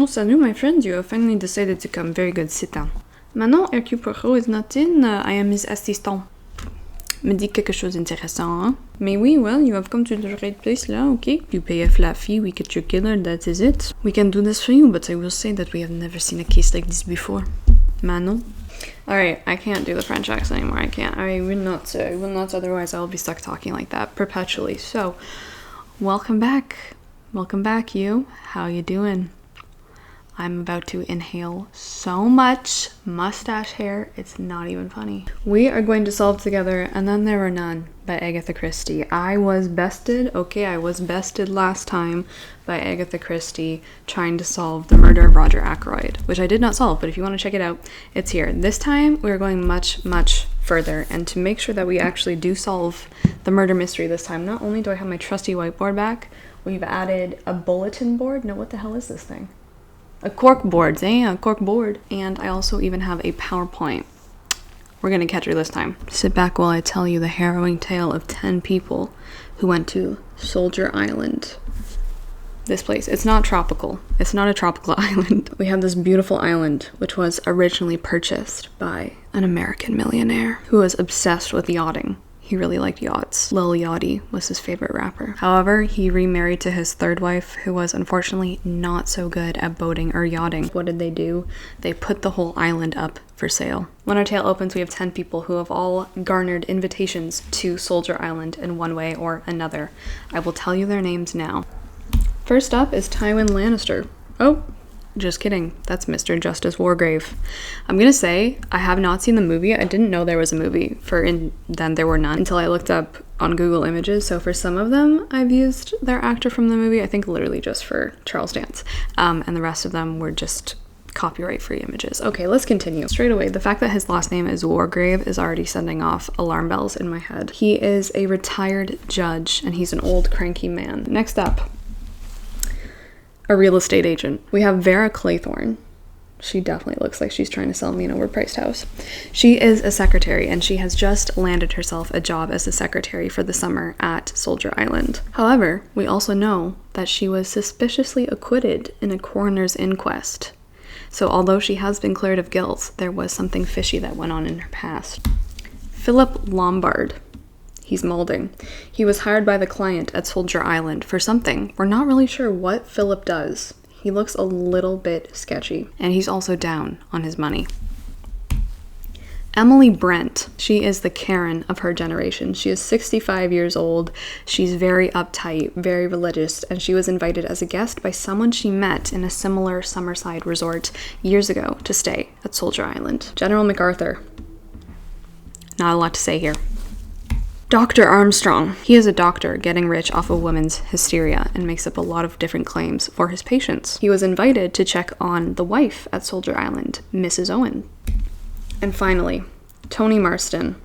Oh, salut my friend, you have finally decided to come. Very good, sit down. Manon, Hercule Poirot is not in. I am his assistant. Me dit quelque chose d'intéressant, hein? Mais oui, well, you have come to the right place là, okay? You pay a flat fee, we get your killer, that is it. We can do this for you, but I will say that we have never seen a case like this before. Manon? Alright, I can't do the French accent anymore, I can't. I will not, otherwise I'll be stuck talking like that perpetually. So, welcome back. Welcome back, you. How you doing? I'm about to inhale so much mustache hair, it's not even funny. We are going to solve together And Then There Were None by Agatha Christie. I was bested last time by Agatha Christie trying to solve the murder of Roger Ackroyd, which I did not solve, but if you want to check it out, it's here. This time we're going much, much further, and to make sure that we actually do solve the murder mystery this time, not only do I have my trusty whiteboard back, we've added a bulletin board. No, what the hell is this thing? A cork board, a cork board. And I also even have a PowerPoint. We're gonna catch her this time. Sit back while I tell you the harrowing tale of 10 people who went to Soldier Island. This place, it's not tropical. It's not a tropical island. We have this beautiful island, which was originally purchased by an American millionaire who was obsessed with yachting. He really liked yachts. Lil Yachty was his favorite rapper. However, he remarried to his third wife, who was unfortunately not so good at boating or yachting. What did they do? They put the whole island up for sale. When our tale opens, we have 10 people who have all garnered invitations to Soldier Island in one way or another. I will tell you their names now. First up is Tywin Lannister. Oh, just kidding. That's Mr. Justice Wargrave. I'm gonna say, I have not seen the movie. I didn't know there was a movie for Then There Were None until I looked up on Google Images. So for some of them, I've used their actor from the movie. I think literally just for Charles Dance. And the rest of them were just copyright-free images. Okay, let's continue. Straight away, the fact that his last name is Wargrave is already sending off alarm bells in my head. He is a retired judge, and he's an old cranky man. Next up, a real estate agent. We have Vera Claythorne. She definitely looks like she's trying to sell me an overpriced house. She is a secretary, and she has just landed herself a job as a secretary for the summer at Soldier Island. However, we also know that she was suspiciously acquitted in a coroner's inquest. So although she has been cleared of guilt, there was something fishy that went on in her past. Philip Lombard. He's molding. He was hired by the client at Soldier Island for something. We're not really sure what Philip does. He looks a little bit sketchy, and he's also down on his money. Emily Brent. She is the Karen of her generation. She is 65 years old. She's very uptight, very religious, and she was invited as a guest by someone she met in a similar summerside resort years ago to stay at Soldier Island. General MacArthur. Not a lot to say here. Dr. Armstrong. He is a doctor getting rich off a woman's hysteria and makes up a lot of different claims for his patients. He was invited to check on the wife at Soldier Island, Mrs. Owen. And finally, Tony Marston.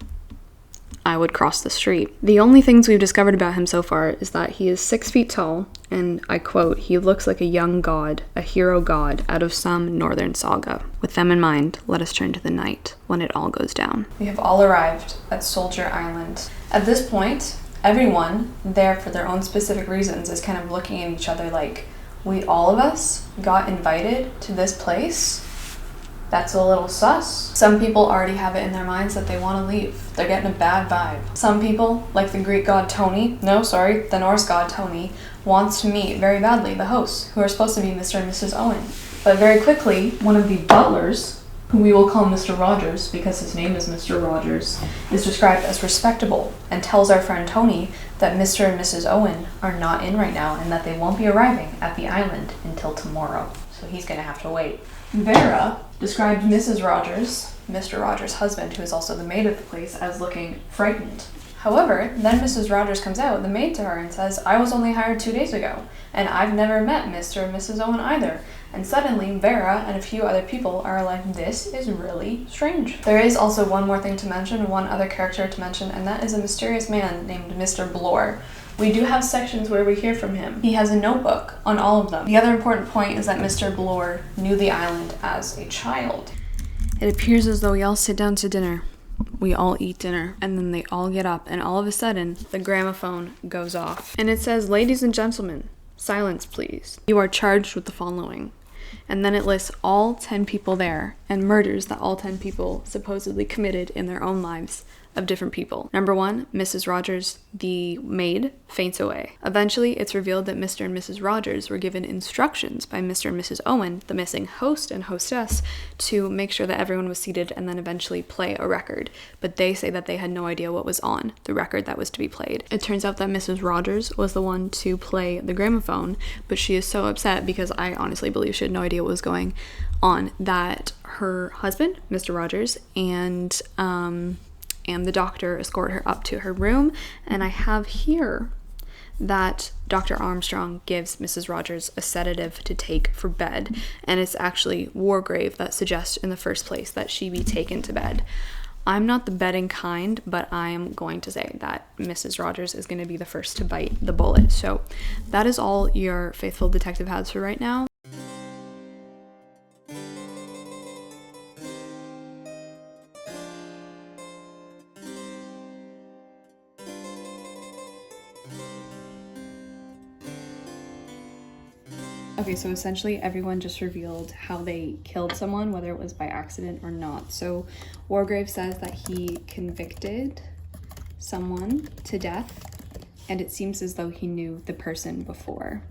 I would cross the street. The only things we've discovered about him so far is that he is 6 feet tall, and I quote, he looks like a young god, a hero god out of some northern saga. With them in mind, let us turn to the night when it all goes down. We have all arrived at Soldier Island. At this point, everyone there for their own specific reasons is kind of looking at each other like, all of us got invited to this place? That's a little sus. Some people already have it in their minds that they want to leave. They're getting a bad vibe. Some people, like the Greek god the Norse god Tony, wants to meet very badly the hosts, who are supposed to be Mr. and Mrs. Owen. But very quickly, one of the butlers, who we will call Mr. Rogers because his name is Mr. Rogers, is described as respectable and tells our friend Tony that Mr. and Mrs. Owen are not in right now and that they won't be arriving at the island until tomorrow. So he's gonna have to wait. Vera described Mrs. Rogers, Mr. Rogers' husband, who is also the maid of the place, as looking frightened. However, then Mrs. Rogers comes out, the maid, to her and says, I was only hired 2 days ago, and I've never met Mr. and Mrs. Owen either. And suddenly, Vera and a few other people are like, this is really strange. There is also one more thing to mention, one other character to mention, and that is a mysterious man named Mr. Blore. We do have sections where we hear from him. He has a notebook on all of them. The other important point is that Mr. Blore knew the island as a child. It appears as though we all sit down to dinner. We all eat dinner, and then they all get up, and all of a sudden, the gramophone goes off. And it says, ladies and gentlemen, silence please. You are charged with the following. And then it lists all 10 people there and murders that all 10 people supposedly committed in their own lives of different people. Number 1, Mrs. Rogers, the maid, faints away. Eventually, it's revealed that Mr. and Mrs. Rogers were given instructions by Mr. and Mrs. Owen, the missing host and hostess, to make sure that everyone was seated and then eventually play a record. But they say that they had no idea what was on the record that was to be played. It turns out that Mrs. Rogers was the one to play the gramophone, but she is so upset because I honestly believe she had no idea what was going on that her husband, Mr. Rogers, and the doctor escort her up to her room. And I have here that Dr. Armstrong gives Mrs. Rogers a sedative to take for bed, and it's actually Wargrave that suggests in the first place that she be taken to bed. I'm not the betting kind, but I'm going to say that Mrs. Rogers is going to be the first to bite the bullet. So that is all your faithful detective has for right now. Okay, so essentially everyone just revealed how they killed someone, whether it was by accident or not. So Wargrave says that he convicted someone to death, and it seems as though he knew the person before.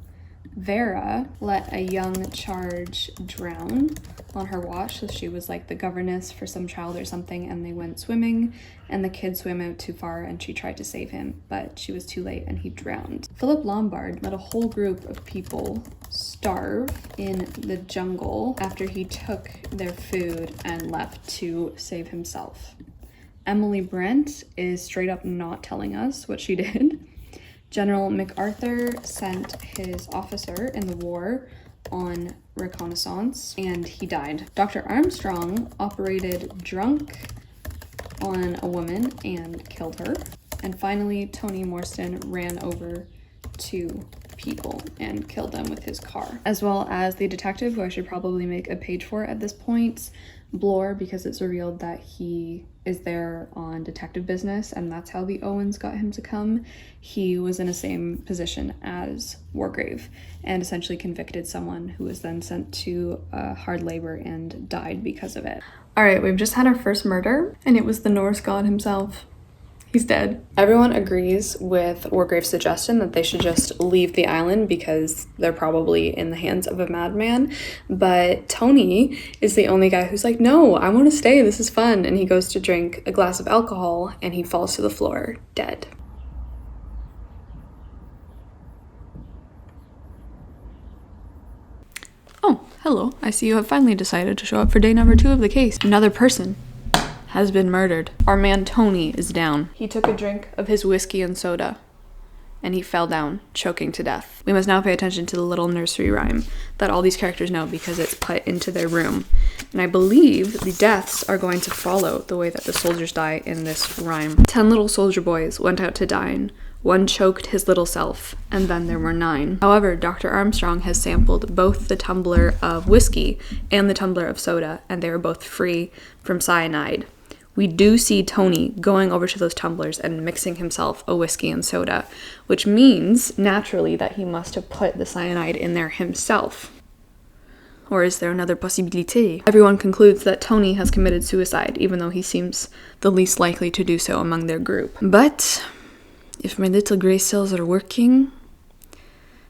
Vera let a young charge drown on her watch, so she was like the governess for some child or something, and they went swimming, and the kid swam out too far and she tried to save him, but she was too late and he drowned. Philip Lombard let a whole group of people starve in the jungle after he took their food and left to save himself. Emily Brent is straight up not telling us what she did. General MacArthur sent his officer in the war on reconnaissance and he died. Dr. Armstrong operated drunk on a woman and killed her. And finally, Tony Morstan ran over 2 people and killed them with his car. As well as the detective, who I should probably make a page for at this point, Bloor, because it's revealed that he is there on detective business and that's how the Owens got him to come. He was in the same position as Wargrave and essentially convicted someone who was then sent to hard labor and died because of it. All right, we've just had our first murder and it was the Norse god himself. He's dead. Everyone agrees with Wargrave's suggestion that they should just leave the island because they're probably in the hands of a madman. But Tony is the only guy who's like, no, I want to stay. This is fun. And he goes to drink a glass of alcohol and he falls to the floor, dead. Oh, hello. I see you have finally decided to show up for day number 2 of the case. Another person has been murdered. Our man Tony is down. He took a drink of his whiskey and soda and he fell down, choking to death. We must now pay attention to the little nursery rhyme that all these characters know because it's put into their room. And I believe the deaths are going to follow the way that the soldiers die in this rhyme. 10 little soldier boys went out to dine. 1 choked his little self, and then there were 9. However, Dr. Armstrong has sampled both the tumbler of whiskey and the tumbler of soda, and they were both free from cyanide. We do see Tony going over to those tumblers and mixing himself a whiskey and soda, which means, naturally, that he must have put the cyanide in there himself. Or is there another possibility? Everyone concludes that Tony has committed suicide, even though he seems the least likely to do so among their group. But if my little gray cells are working,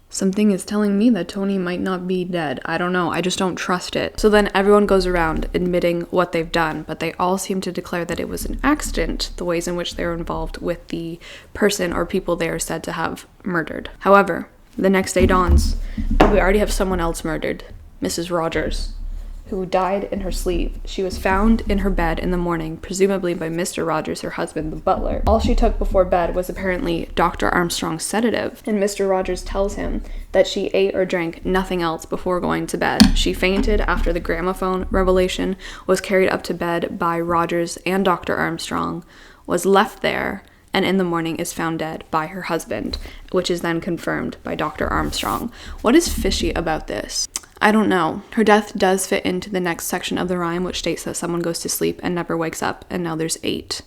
something is telling me that Tony might not be dead. I don't know. I just don't trust it. So then everyone goes around admitting what they've done, but they all seem to declare that it was an accident, the ways in which they were involved with the person or people they are said to have murdered. However, the next day dawns, and we already have someone else murdered, Mrs. Rogers, who died in her sleep. She was found in her bed in the morning, presumably by Mr. Rogers, her husband, the butler. All she took before bed was apparently Dr. Armstrong's sedative, and Mr. Rogers tells him that she ate or drank nothing else before going to bed. She fainted after the gramophone revelation, was carried up to bed by Rogers and Dr. Armstrong, was left there, and in the morning is found dead by her husband, which is then confirmed by Dr. Armstrong. What is fishy about this? I don't know. Her death does fit into the next section of the rhyme, which states that someone goes to sleep and never wakes up, and now there's 8.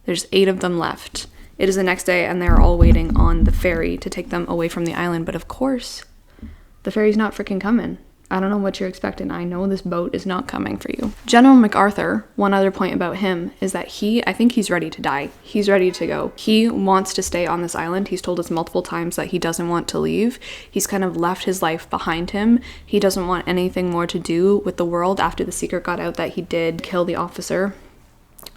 There's 8 of them left. It is the next day, and they're all waiting on the ferry to take them away from the island, but of course, the ferry's not freaking coming. I don't know what you're expecting. I know this boat is not coming for you. General MacArthur, one other point about him is that I think he's ready to die. He's ready to go. He wants to stay on this island. He's told us multiple times that he doesn't want to leave. He's kind of left his life behind him. He doesn't want anything more to do with the world after the secret got out that he did kill the officer,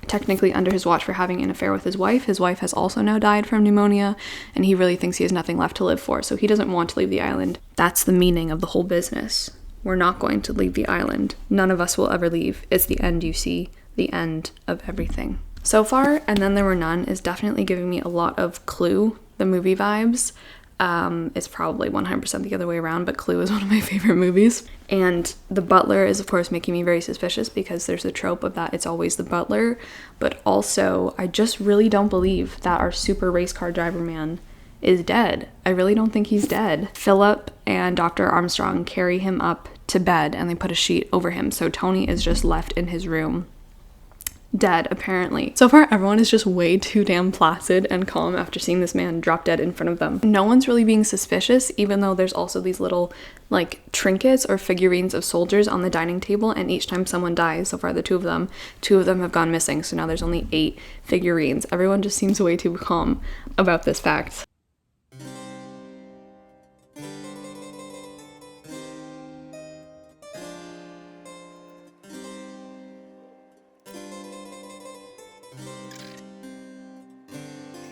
technically under his watch, for having an affair with his wife. His wife has also now died from pneumonia, and he really thinks he has nothing left to live for, so he doesn't want to leave the island. That's the meaning of the whole business. We're not going to leave the island. None of us will ever leave. It's the end, you see. The end of everything. So far, And Then There Were None is definitely giving me a lot of Clue, the movie vibes. It's probably 100% the other way around, but Clue is one of my favorite movies. And the butler is, of course, making me very suspicious because there's a trope of that it's always the butler. But also, I just really don't believe that our super race car driver man is dead. I really don't think he's dead. Philip and Dr. Armstrong carry him up to bed and they put a sheet over him. So Tony is just left in his room, dead, apparently. So far, everyone is just way too damn placid and calm after seeing this man drop dead in front of them. No one's really being suspicious, even though there's also these little, like, trinkets or figurines of soldiers on the dining table, and each time someone dies, so far the two of them have gone missing, so now there's only 8 figurines. Everyone just seems way too calm about this fact.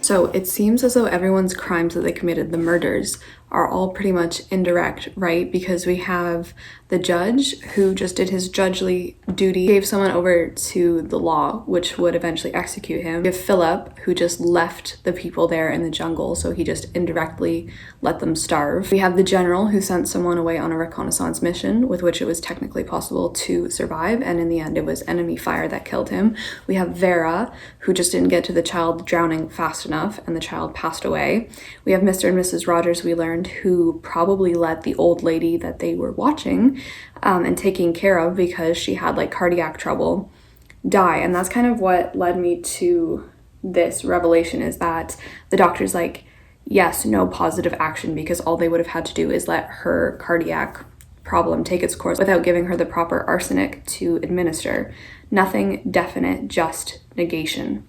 So it seems as though everyone's crimes that they committed, the murders, are all pretty much indirect, right? Because we have the judge who just did his judgely duty, gave someone over to the law, which would eventually execute him. We have Philip, who just left the people there in the jungle, so he just indirectly let them starve. We have the general who sent someone away on a reconnaissance mission with which it was technically possible to survive, and in the end it was enemy fire that killed him. We have Vera, who just didn't get to the child drowning fast enough, and the child passed away. We have Mr. and Mrs. Rogers, we learned, who probably let the old lady that they were watching and taking care of because she had like cardiac trouble die. And that's kind of what led me to this revelation, is that the doctor's like, yes, no positive action, because all they would have had to do is let her cardiac problem take its course without giving her the proper arsenic to administer. Nothing definite, just negation.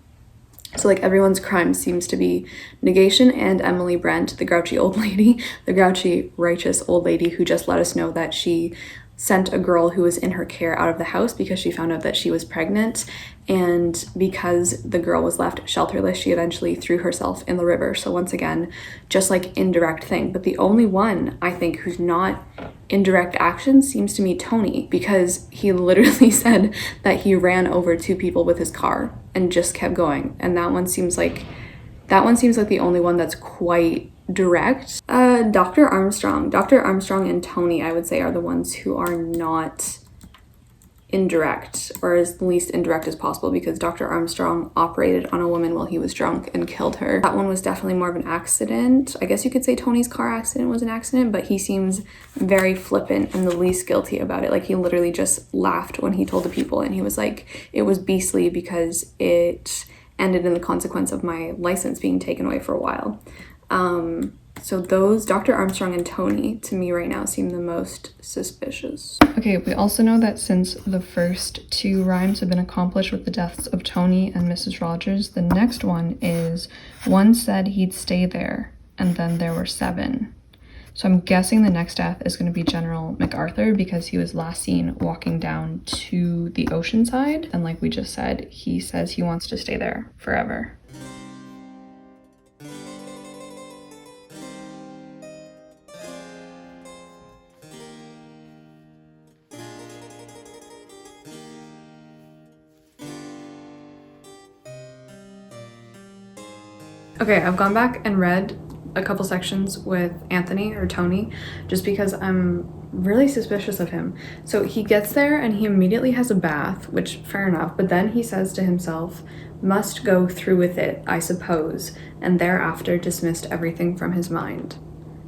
So like everyone's crime seems to be negation, and Emily Brent, the grouchy old lady, the grouchy righteous old lady who just let us know that she sent a girl who was in her care out of the house because she found out that she was pregnant, and because the girl was left shelterless, she eventually threw herself in the river. So once again, just like indirect thing. But the only one I think who's not indirect action seems to me Tony, because he literally said that he ran over 2 people with his car and just kept going. And that one seems like the only one that's quite direct. Dr. Armstrong and Tony, I would say, are the ones who are not indirect, or as least indirect as possible, because Dr. Armstrong operated on a woman while he was drunk and killed her. That one was definitely more of an accident. I guess you could say Tony's car accident was an accident, but he seems very flippant and the least guilty about it. Like, he literally just laughed when he told the people, and he was like, it was beastly because it ended in the consequence of my license being taken away for a while. So those, Dr. Armstrong and Tony, to me right now seem the most suspicious. Okay, we also know that since the first 2 rhymes have been accomplished with the deaths of Tony and Mrs. Rogers, the next one is, one said he'd stay there, and then there were 7. So I'm guessing the next death is going to be General MacArthur, because he was last seen walking down to the ocean side, and like we just said, he says he wants to stay there forever. Okay, I've gone back and read a couple sections with Anthony, or Tony, just because I'm really suspicious of him. So he gets there and he immediately has a bath, which fair enough, but then he says to himself, must go through with it, I suppose, and thereafter dismissed everything from his mind.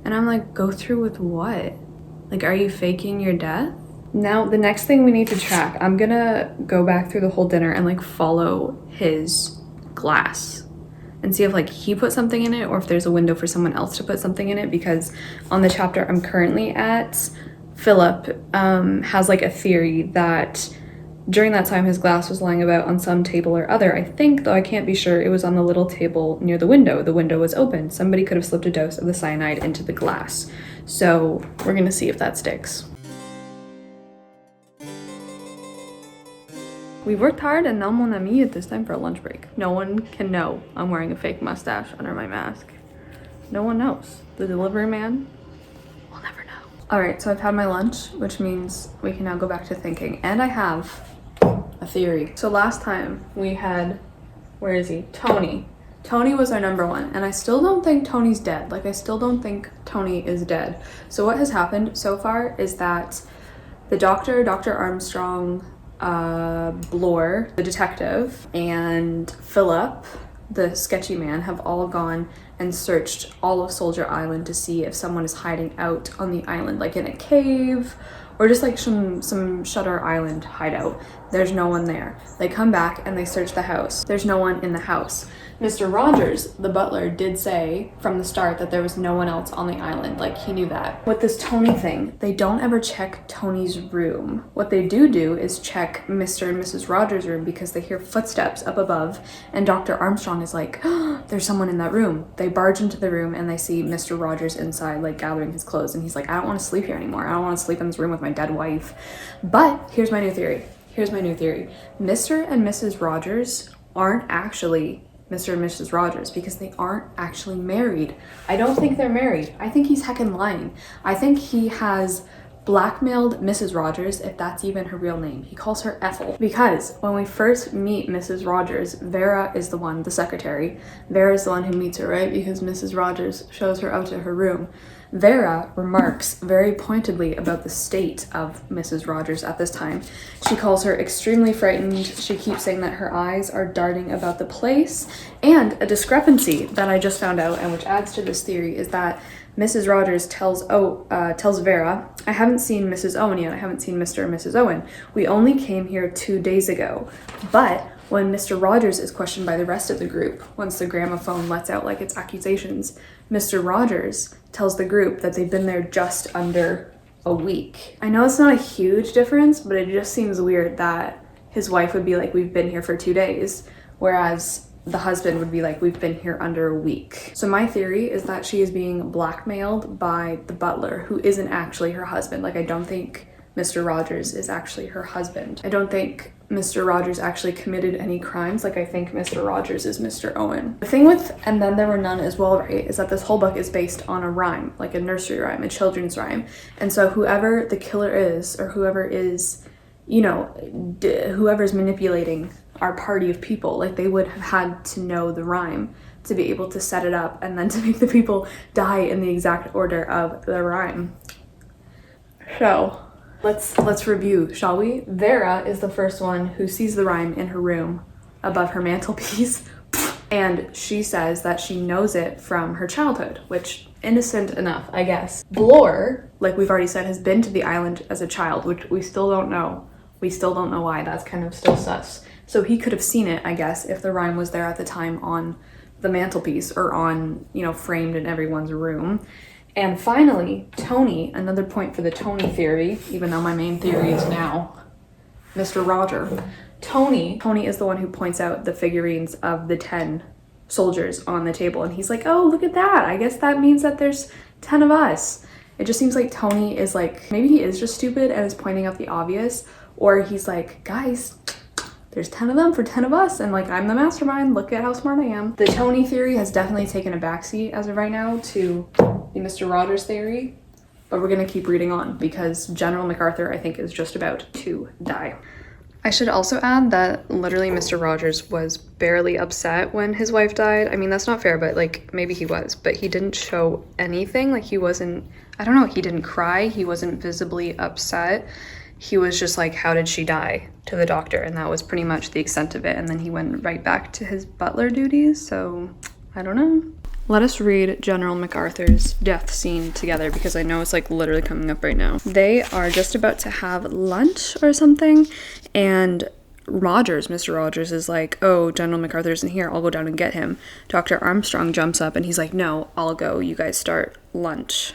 And I'm like, go through with what? Like, are you faking your death? Now, the next thing we need to track, I'm gonna go back through the whole dinner and like follow his glass and see if like he put something in it, or if there's a window for someone else to put something in it, because on the chapter I'm currently at, Philip has like a theory that during that time his glass was lying about on some table or other. I think, though I can't be sure, it was on the little table near the window. The window was open. Somebody could have slipped a dose of the cyanide into the glass. So we're gonna see if that sticks. We've worked hard and now mon ami, it's time for a lunch break. No one can know I'm wearing a fake mustache under my mask. No one knows. The delivery man will never know. All right, so I've had my lunch, which means we can now go back to thinking. And I have a theory. So last time we had, where is he? Tony. Tony was our number one, and I still don't think Tony's dead. Like, I still don't think Tony is dead. So what has happened so far is that the doctor, Dr. Armstrong, Bloor, the detective, and Philip, the sketchy man, have all gone and searched all of Soldier Island to see if someone is hiding out on the island, like in a cave or just like some Shutter Island hideout. There's no one there. They come back and they search the house. There's no one in the house. Mr. Rogers, the butler, did say from the start that there was no one else on the island. Like, he knew that. With this Tony thing, they don't ever check Tony's room. What they do is check Mr. and Mrs. Rogers' room because they hear footsteps up above, and Dr. Armstrong is like, oh, there's someone in that room. They barge into the room and they see Mr. Rogers inside, like, gathering his clothes, and he's like, I don't want to sleep here anymore. I don't want to sleep in this room with my dead wife. But here's my new theory. Mr. and Mrs. Rogers aren't actually Mr. and Mrs. Rogers because they aren't actually married. I don't think they're married. I think he's heckin' lying. I think he has blackmailed Mrs. Rogers, if that's even her real name. He calls her Ethel. Because when we first meet Mrs. Rogers, Vera is the one, the secretary. Vera is the one who meets her, right? Because Mrs. Rogers shows her out to her room. Vera remarks very pointedly about the state of Mrs. Rogers at this time. She calls her extremely frightened. She keeps saying that her eyes are darting about the place. And a discrepancy that I just found out, and which adds to this theory, is that Mrs. Rogers tells Vera, I haven't seen Mrs. Owen yet. I haven't seen Mr. and Mrs. Owen. We only came here 2 days ago. But when Mr. Rogers is questioned by the rest of the group, once the gramophone lets out like its accusations, Mr. Rogers tells the group that they've been there just under a week. I know it's not a huge difference, but it just seems weird that his wife would be like, we've been here for 2 days, whereas the husband would be like, we've been here under a week. So my theory is that she is being blackmailed by the butler, who isn't actually her husband. Like, I don't think Mr. Rogers is actually her husband. I don't think Mr. Rogers actually committed any crimes. Like, I think Mr. Rogers is Mr. Owen. The thing with And Then There Were None as well, right, is that this whole book is based on a rhyme, like a nursery rhyme, a children's rhyme. And so whoever the killer is, or whoever is, you know, whoever's manipulating our party of people, like, they would have had to know the rhyme to be able to set it up and then to make the people die in the exact order of the rhyme. So let's review, shall we? Vera is the first one who sees the rhyme in her room above her mantelpiece, and she says that she knows it from her childhood, which, innocent enough, I guess. Bloor, like we've already said, has been to the island as a child, which we still don't know. We still don't know why. That's kind of still sus. So he could have seen it, I guess, if the rhyme was there at the time on the mantelpiece or on, you know, framed in everyone's room. And finally, Tony, another point for the Tony theory, even though my main theory is now Mr. Roger. Tony is the one who points out the figurines of the 10 soldiers on the table. And he's like, oh, look at that. I guess that means that there's 10 of us. It just seems like Tony is like, maybe he is just stupid and is pointing out the obvious. Or he's like, guys, there's 10 of them for 10 of us, and like, I'm the mastermind, look at how smart I am. The Tony theory has definitely taken a backseat as of right now to the Mr. Rogers theory, but we're gonna keep reading on because General MacArthur, I think, is just about to die. I should also add that literally Mr. Rogers was barely upset when his wife died. I mean, that's not fair, but like, maybe he was, but he didn't show anything. Like, he wasn't, I don't know, he didn't cry, he wasn't visibly upset. He was just like, how did she die, to the doctor, and that was pretty much the extent of it. And then he went right back to his butler duties, so I don't know. Let us read General MacArthur's death scene together because I know it's like literally coming up right now. They are just about to have lunch or something, and Mr. Rogers is like, oh, General MacArthur isn't here, I'll go down and get him. Dr. Armstrong jumps up and he's like, no, I'll go, you guys start lunch.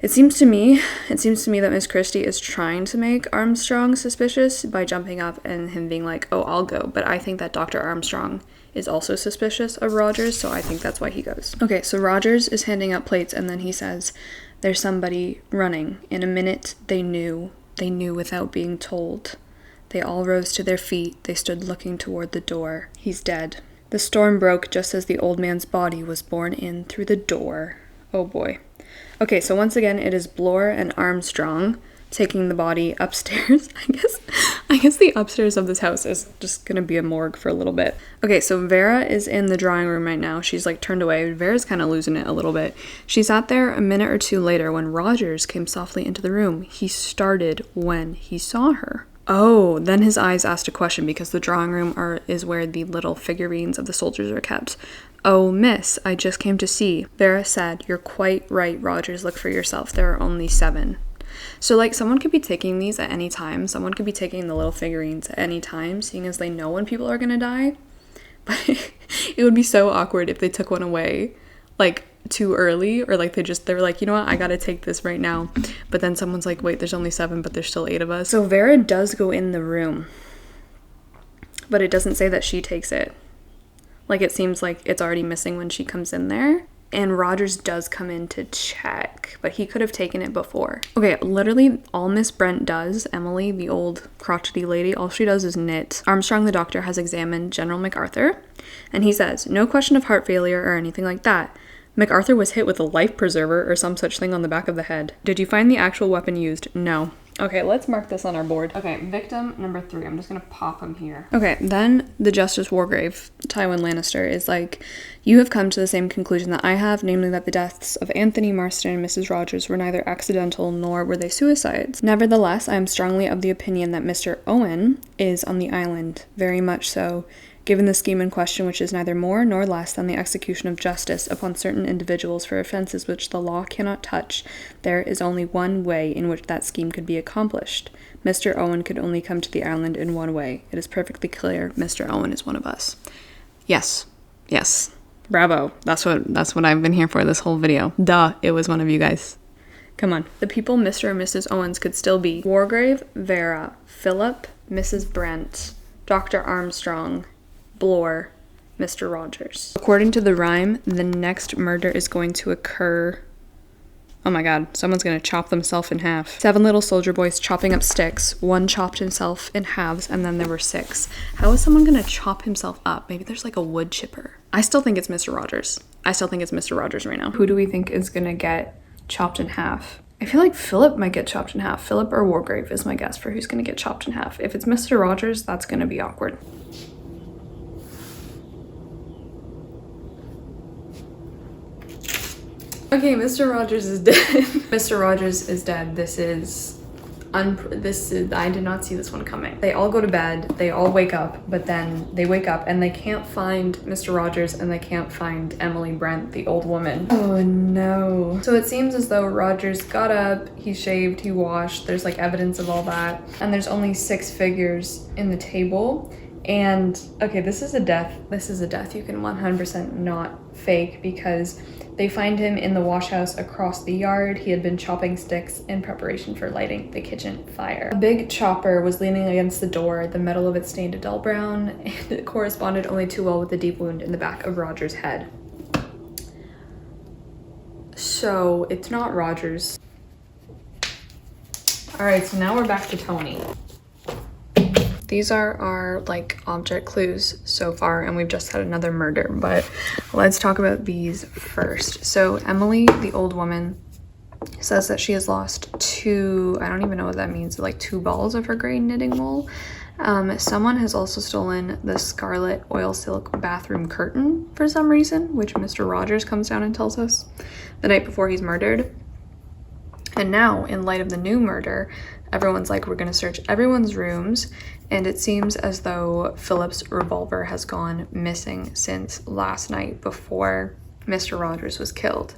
It seems to me that Miss Christie is trying to make Armstrong suspicious by jumping up and him being like, oh, I'll go. But I think that Dr. Armstrong is also suspicious of Rogers, so I think that's why he goes. Okay, so Rogers is handing out plates, and then he says, there's somebody running. In a minute, they knew without being told. They all rose to their feet. They stood looking toward the door. He's dead. The storm broke just as the old man's body was borne in through the door. Oh boy. Okay, so once again, it is Bloor and Armstrong taking the body upstairs. I guess the upstairs of this house is just gonna be a morgue for a little bit. Okay, so Vera is in the drawing room right now. She's like turned away. Vera's kind of losing it a little bit. She sat there a minute or two later when Rogers came softly into the room. He started when he saw her. Oh, then his eyes asked a question because the drawing room is where the little figurines of the soldiers are kept. Oh, miss, I just came to see. Vera said, you're quite right, Rogers, look for yourself. There are only 7. So, like, someone could be taking these at any time. Someone could be taking the little figurines at any time, seeing as they know when people are gonna die. But it would be so awkward if they took one away, like, too early, or like they're like, you know what, I gotta take this right now. But then someone's like, wait, there's only 7, but there's still 8 of us. So Vera does go in the room, but it doesn't say that she takes it. Like, it seems like it's already missing when she comes in there. And Rogers does come in to check, but he could have taken it before. Okay, literally all Miss Brent does, Emily, the old crotchety lady, all she does is knit. Armstrong, the doctor, has examined General MacArthur, and he says, no question of heart failure or anything like that. MacArthur was hit with a life preserver or some such thing on the back of the head. Did you find the actual weapon used? No. Okay, let's mark this on our board. Okay, victim number 3. I'm just gonna pop him here. Okay, then the Justice Wargrave, Tywin Lannister, is like, you have come to the same conclusion that I have, namely that the deaths of Anthony Marston and Mrs. Rogers were neither accidental nor were they suicides. Nevertheless, I am strongly of the opinion that Mr. Owen is on the island, very much so, given the scheme in question, which is neither more nor less than the execution of justice upon certain individuals for offenses which the law cannot touch. There is only one way in which that scheme could be accomplished. Mr. Owen could only come to the island in one way. It is perfectly clear Mr. Owen is one of us. Yes. Yes. Bravo. That's what I've been here for this whole video. Duh, it was one of you guys. Come on. The people Mr. and Mrs. Owens could still be Wargrave, Vera, Philip, Mrs. Brent, Dr. Armstrong, Bloor, Mr. Rogers. According to the rhyme, the next murder is going to occur. Oh my god, someone's gonna chop themselves in half. 7 little soldier boys chopping up sticks. One chopped himself in halves, and then there were 6. How is someone gonna chop himself up? Maybe there's like a wood chipper. I still think it's Mr. Rogers. I still think it's Mr. Rogers right now. Who do we think is gonna get chopped in half? I feel like Philip might get chopped in half. Philip or Wargrave is my guess for who's gonna get chopped in half. If it's Mr. Rogers, that's gonna be awkward. Okay, Mr. Rogers is dead. Mr. Rogers is dead. This is, I did not see this one coming. They all go to bed, they all wake up, but then they wake up and they can't find Mr. Rogers and they can't find Emily Brent, the old woman. Oh no. So it seems as though Rogers got up, he shaved, he washed, there's like evidence of all that, and there's only 6 figures in the table. And okay, this is a death you can 100% not fake, because they find him in the wash house across the yard. He had been chopping sticks in preparation for lighting the kitchen fire. A big chopper was leaning against the door, the metal of it stained a dull brown, and it corresponded only too well with the deep wound in the back of Rogers' head. So it's not Rogers. Alright, so now we're back to Tony. These are our like object clues so far, and we've just had another murder, but let's talk about these first. So Emily, the old woman, says that she has lost 2, I don't even know what that means, like 2 balls of her gray knitting wool. Someone has also stolen the scarlet oil silk bathroom curtain for some reason, which Mr. Rogers comes down and tells us the night before he's murdered. And now, in light of the new murder, everyone's like, we're gonna search everyone's rooms, and it seems as though Philip's revolver has gone missing since last night before Mr. Rogers was killed.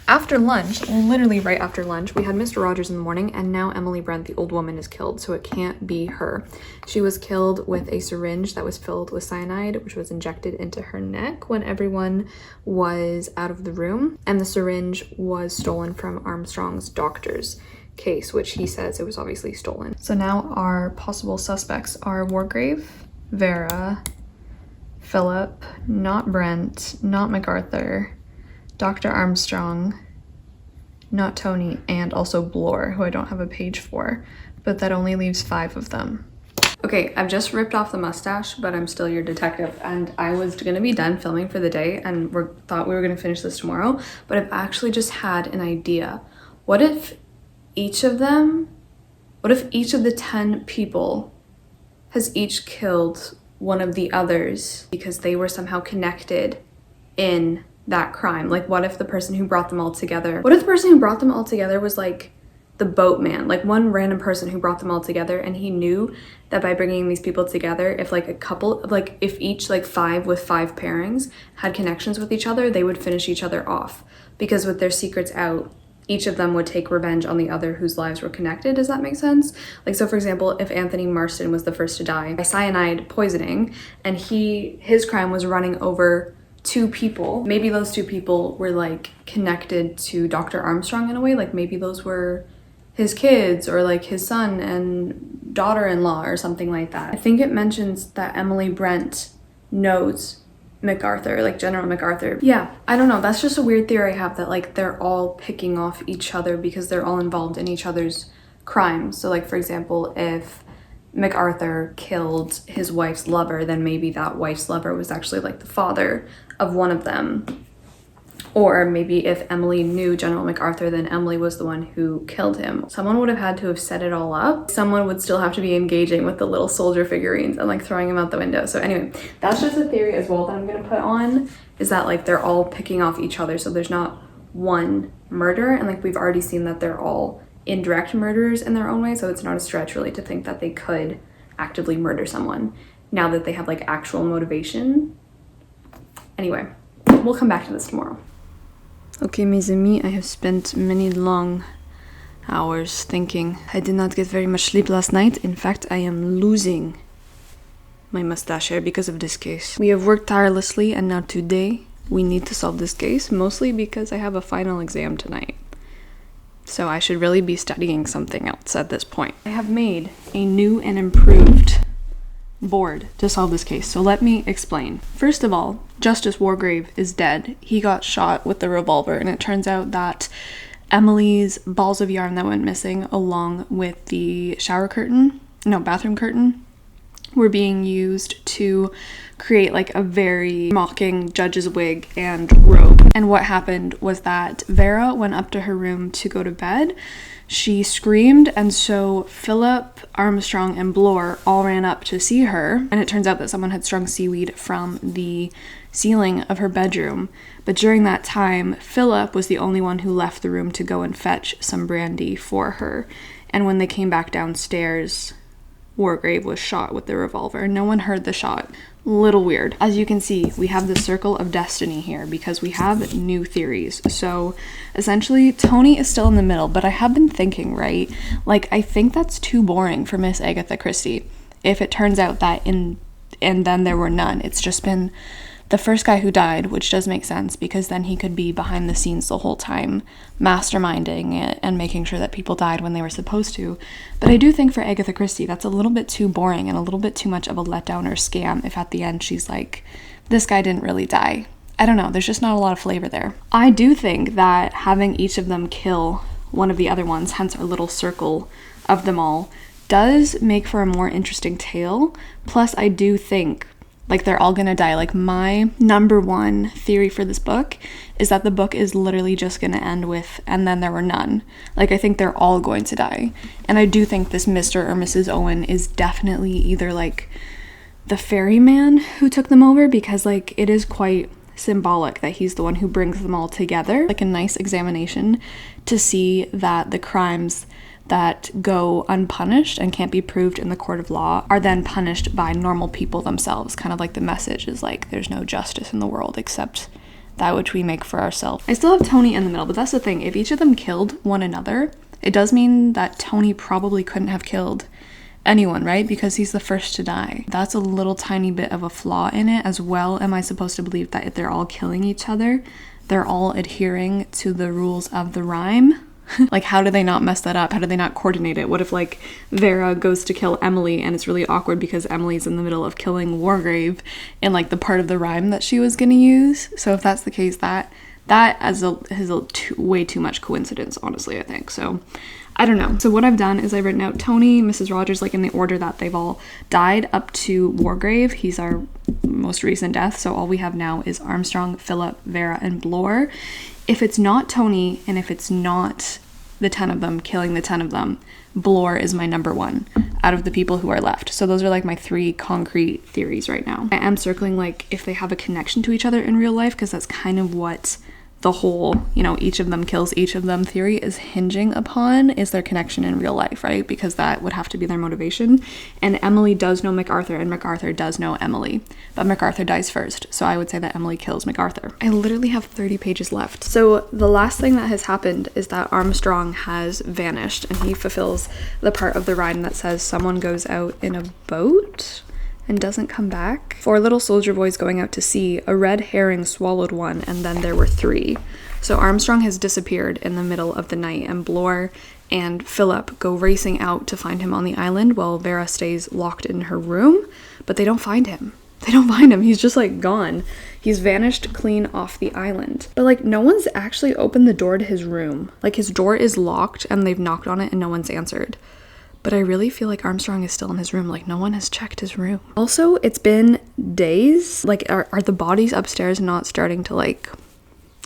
After lunch, literally right after lunch, we had Mr. Rogers in the morning, and now Emily Brent, the old woman, is killed, so it can't be her. She was killed with a syringe that was filled with cyanide, which was injected into her neck when everyone was out of the room, and the syringe was stolen from Armstrong's doctor's case, which he says it was obviously stolen. So now our possible suspects are Wargrave, Vera, Philip, not Brent, not MacArthur, Dr. Armstrong, not Tony, and also Bloor, who I don't have a page for, but that only leaves 5 of them. Okay, I've just ripped off the mustache, but I'm still your detective, and I was gonna be done filming for the day, and thought we were gonna finish this tomorrow, but I've actually just had an idea. What if each of the 10 people has each killed one of the others because they were somehow connected in that crime? Like, what if the person who brought them all together was like the boatman, like one random person who brought them all together, and he knew that by bringing these people together, if like a couple, like if each like 5 with 5 pairings had connections with each other, they would finish each other off, because with their secrets out, each of them would take revenge on the other whose lives were connected. Does that make sense? Like, so for example, if Anthony Marston was the first to die by cyanide poisoning, and his crime was running over 2 people, maybe those 2 people were like connected to Dr. Armstrong in a way, like maybe those were his kids or like his son and daughter-in-law or something like that. I think it mentions that Emily Brent knows MacArthur, like General MacArthur. Yeah, I don't know, that's just a weird theory I have, that like they're all picking off each other because they're all involved in each other's crimes. So like, for example, if MacArthur killed his wife's lover, then maybe that wife's lover was actually like the father of one of them. Or maybe if Emily knew General MacArthur, then Emily was the one who killed him. Someone would have had to have set it all up. Someone would still have to be engaging with the little soldier figurines and like throwing them out the window. So anyway, that's just a theory as well that I'm gonna put on, is that like they're all picking off each other, so there's not one murder, and like we've already seen that they're all indirect murderers in their own way, so it's not a stretch really to think that they could actively murder someone now that they have like actual motivation. Anyway, we'll come back to this tomorrow. Okay, mes amis, I have spent many long hours thinking. I did not get very much sleep last night. In fact, I am losing my mustache hair because of this case. We have worked tirelessly, and now today we need to solve this case, mostly because I have a final exam tonight. So I should really be studying something else at this point. I have made a new and improved board to solve this case, so let me explain. First of all, Justice Wargrave is dead. He got shot with the revolver, and it turns out that Emily's balls of yarn that went missing, along with the bathroom curtain, were being used to create like a very mocking judge's wig and robe. And what happened was that Vera went up to her room to go to bed. She screamed, and so Philip, Armstrong, and Bloor all ran up to see her, and it turns out that someone had strung seaweed from the ceiling of her bedroom. But during that time, Philip was the only one who left the room to go and fetch some brandy for her. And when they came back downstairs, Wargrave was shot with the revolver. No one heard the shot. Little weird. As you can see, we have the circle of destiny here because we have new theories. So essentially, Tony is still in the middle, but I have been thinking, right? Like, I think that's too boring for Miss Agatha Christie. If it turns out that and then there were none, it's just been the first guy who died, which does make sense because then he could be behind the scenes the whole time, masterminding it and making sure that people died when they were supposed to. But I do think for Agatha Christie, that's a little bit too boring and a little bit too much of a letdown or scam if at the end she's like, this guy didn't really die. I don't know, there's just not a lot of flavor there. I do think that having each of them kill one of the other ones, hence our little circle of them all, does make for a more interesting tale. Plus, I do think like they're all gonna die. Like, my number one theory for this book is that the book is literally just gonna end with, and then there were none. Like, I think they're all going to die. And I do think this Mr. or Mrs. Owen is definitely either like the ferryman who took them over, because like it is quite symbolic that he's the one who brings them all together. Like a nice examination to see that the crimes that go unpunished and can't be proved in the court of law are then punished by normal people themselves. Kind of like the message is like, there's no justice in the world except that which we make for ourselves. I still have Tony in the middle, but that's the thing. If each of them killed one another, it does mean that Tony probably couldn't have killed anyone, right? Because he's the first to die. That's a little tiny bit of a flaw in it as well. Am I supposed to believe that if they're all killing each other, they're all adhering to the rules of the rhyme? Like, how do they not mess that up? How do they not coordinate it? What if, like, Vera goes to kill Emily and it's really awkward because Emily's in the middle of killing Wargrave in, like, the part of the rhyme that she was gonna use? So if that's the case, that is way too much coincidence, honestly, I think. So I don't know. So what I've done is I've written out Tony, Mrs. Rogers, like in the order that they've all died up to Wargrave. He's our most recent death. So all we have now is Armstrong, Philip, Vera, and Bloor. If it's not Tony, and if it's not the 10 of them killing the 10 of them, Bloor is my number one out of the people who are left. So those are like my 3 concrete theories right now. I am circling like if they have a connection to each other in real life, because that's kind of what the whole, you know, each of them kills each of them theory is hinging upon, is their connection in real life, right? Because that would have to be their motivation. And Emily does know MacArthur, and MacArthur does know Emily, but MacArthur dies first. So I would say that Emily kills MacArthur. I literally have 30 pages left. So the last thing that has happened is that Armstrong has vanished, and he fulfills the part of the rhyme that says someone goes out in a boat and doesn't come back. 4 little soldier boys going out to sea, a red herring swallowed one, and then there were 3. So Armstrong has disappeared in the middle of the night, and Bloor and Philip go racing out to find him on the island while Vera stays locked in her room, but they don't find him. He's just like gone. He's vanished clean off the island. But like no one's actually opened the door to his room. Like his door is locked and they've knocked on it and no one's answered. But I really feel like Armstrong is still in his room. Like, no one has checked his room. Also, it's been days. Like, are the bodies upstairs not starting to, like...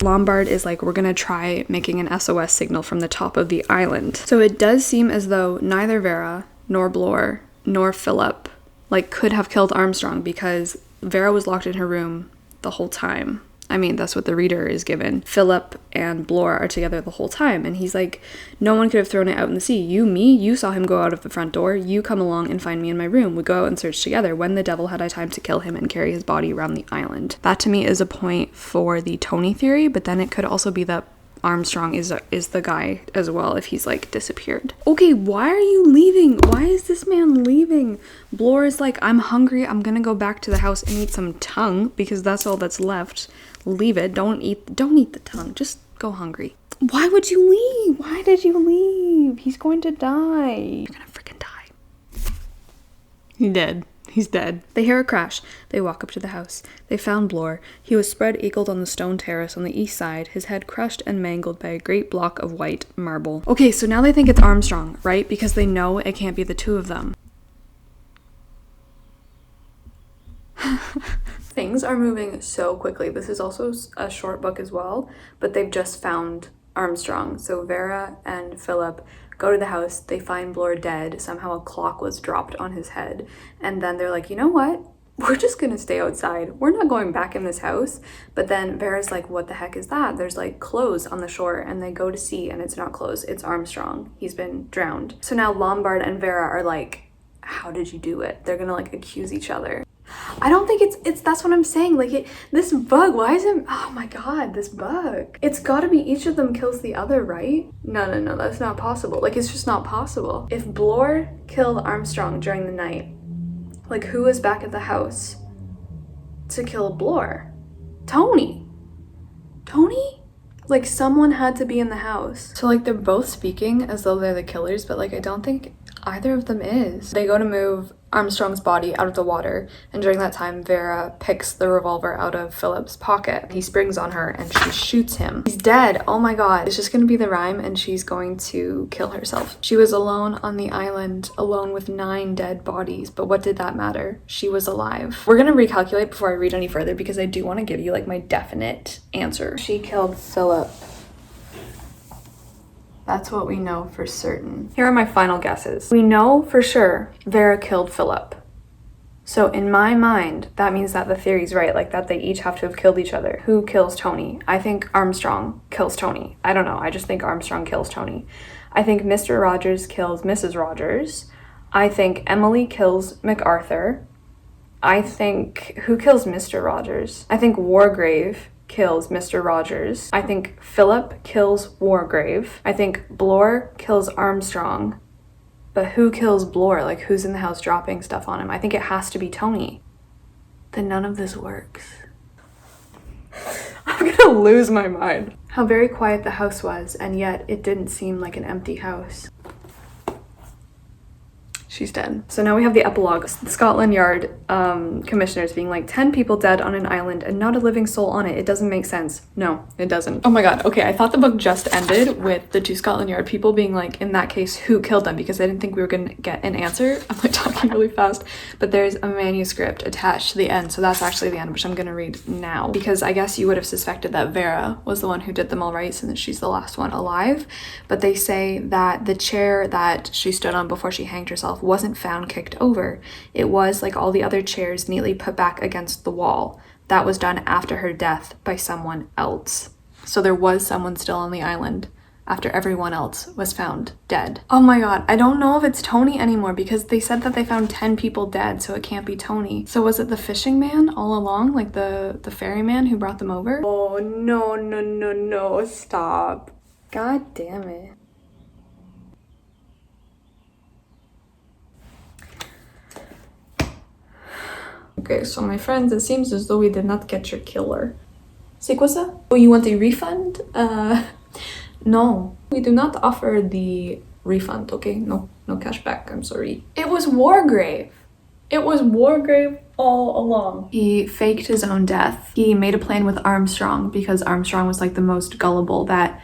Lombard is like, we're gonna try making an SOS signal from the top of the island. So it does seem as though neither Vera, nor Bloor, nor Philip, like, could have killed Armstrong because Vera was locked in her room the whole time. I mean, that's what the reader is given. Philip and Bloor are together the whole time, and he's like, no one could have thrown it out in the sea. You saw him go out of the front door. You come along and find me in my room. We go out and search together. When the devil had I time to kill him and carry his body around the island? That to me is a point for the Tony theory, but then it could also be that Armstrong is the guy as well if he's like disappeared. Okay, why are you leaving? Why is this man leaving? Bloor is like, I'm hungry. I'm gonna go back to the house and eat some tongue because that's all that's left. Leave it. Don't eat the tongue. Just go hungry. Why would you leave? Why did you leave? He's going to die. You're gonna freaking die. He's dead. They hear a crash. They walk up to the house. They found Bloor. He was spread-eagled on the stone terrace on the east side, his head crushed and mangled by a great block of white marble. Okay, so now they think it's Armstrong, right? Because they know it can't be the 2 of them. Things are moving so quickly. This is also a short book as well, but they've just found Armstrong. So Vera and Philip go to the house. They find Bloor dead. Somehow a clock was dropped on his head. And then they're like, you know what? We're just gonna stay outside. We're not going back in this house. But then Vera's like, what the heck is that? There's like clothes on the shore, and they go to see, and it's not clothes. It's Armstrong. He's been drowned. So now Lombard and Vera are like, how did you do it? They're gonna like accuse each other. I don't think it's that's what I'm saying. Like this bug, why is it, oh my god, this bug. It's gotta be each of them kills the other, right? No, that's not possible. Like, it's just not possible. If Bloor killed Armstrong during the night, like, who was back at the house to kill Bloor? Tony? Like, someone had to be in the house. So, like, they're both speaking as though they're the killers, but, like, I don't think either of them is. They go to move Armstrong's body out of the water, and during that time, Vera picks the revolver out of Philip's pocket. He springs on her, and she shoots him. He's dead. Oh my god. It's just gonna be the rhyme, and she's going to kill herself. She was alone on the island, alone with 9 dead bodies, but what did that matter? She was alive. We're gonna recalculate before I read any further, because I do want to give you, like, my definite answer. She killed Philip. That's what we know for certain. Here are my final guesses. We know for sure Vera killed Philip. So in my mind, that means that the theory's right, like that they each have to have killed each other. Who kills Tony? I think Armstrong kills Tony. I don't know, I just think Armstrong kills Tony. I think Mr. Rogers kills Mrs. Rogers. I think Emily kills MacArthur. I think, who kills Mr. Rogers? I think Wargrave kills Mr. Rogers. I think Philip kills Wargrave. I think Blore kills Armstrong. But who kills Blore? Like, who's in the house dropping stuff on him? I think it has to be Tony. Then none of this works. I'm gonna lose my mind. How very quiet the house was, and yet it didn't seem like an empty house. She's dead. So now we have the epilogue. The Scotland Yard commissioners being like, 10 people dead on an island and not a living soul on it. It doesn't make sense. No, it doesn't. Oh my god, okay, I thought the book just ended with the 2 Scotland Yard people being like, in that case, who killed them? Because I didn't think we were gonna get an answer. I'm like talking really fast. But there's a manuscript attached to the end, so that's actually the end, which I'm gonna read now. Because I guess you would have suspected that Vera was the one who did them all right, since she's the last one alive. But they say that the chair that she stood on before she hanged herself wasn't found kicked over. It was, like all the other chairs, neatly put back against the wall. That was done after her death by someone else. So there was someone still on the island after everyone else was found dead. Oh my god, I don't know if it's Tony anymore because they said that they found 10 people dead, so it can't be Tony. So was it the fishing man all along, like the ferryman who brought them over? Oh no, no, no, no, stop. God damn it. Okay, so my friends, it seems as though we did not get your killer. C'est quoi ça? Oh, you want a refund? No. We do not offer the refund, okay? No cashback, I'm sorry. It was Wargrave! It was Wargrave all along. He faked his own death. He made a plan with Armstrong because Armstrong was like the most gullible, that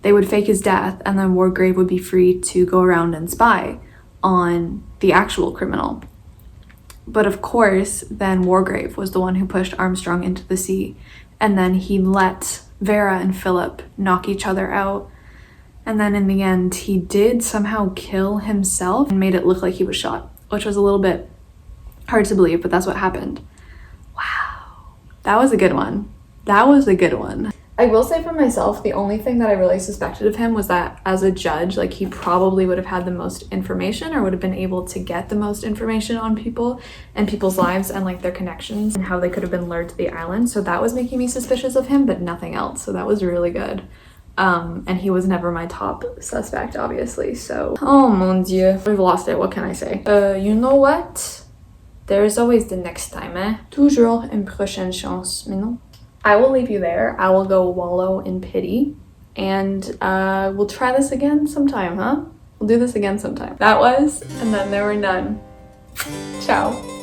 they would fake his death and then Wargrave would be free to go around and spy on the actual criminal. But of course, then Wargrave was the one who pushed Armstrong into the sea, and then he let Vera and Philip knock each other out. And then in the end, he did somehow kill himself and made it look like he was shot, which was a little bit hard to believe, but that's what happened. Wow. That was a good one. That was a good one. I will say for myself, the only thing that I really suspected of him was that as a judge, like he probably would have had the most information or would have been able to get the most information on people and people's lives and like their connections and how they could have been lured to the island. So that was making me suspicious of him, but nothing else. So that was really good. And he was never my top suspect, obviously. So, oh mon dieu, we've lost it. What can I say? You know what? There is always the next time, eh? Toujours une prochaine chance, mais non? I will leave you there. I will go wallow in pity. And we'll try this again sometime, huh? We'll do this again sometime. That was, and then there were none. Ciao.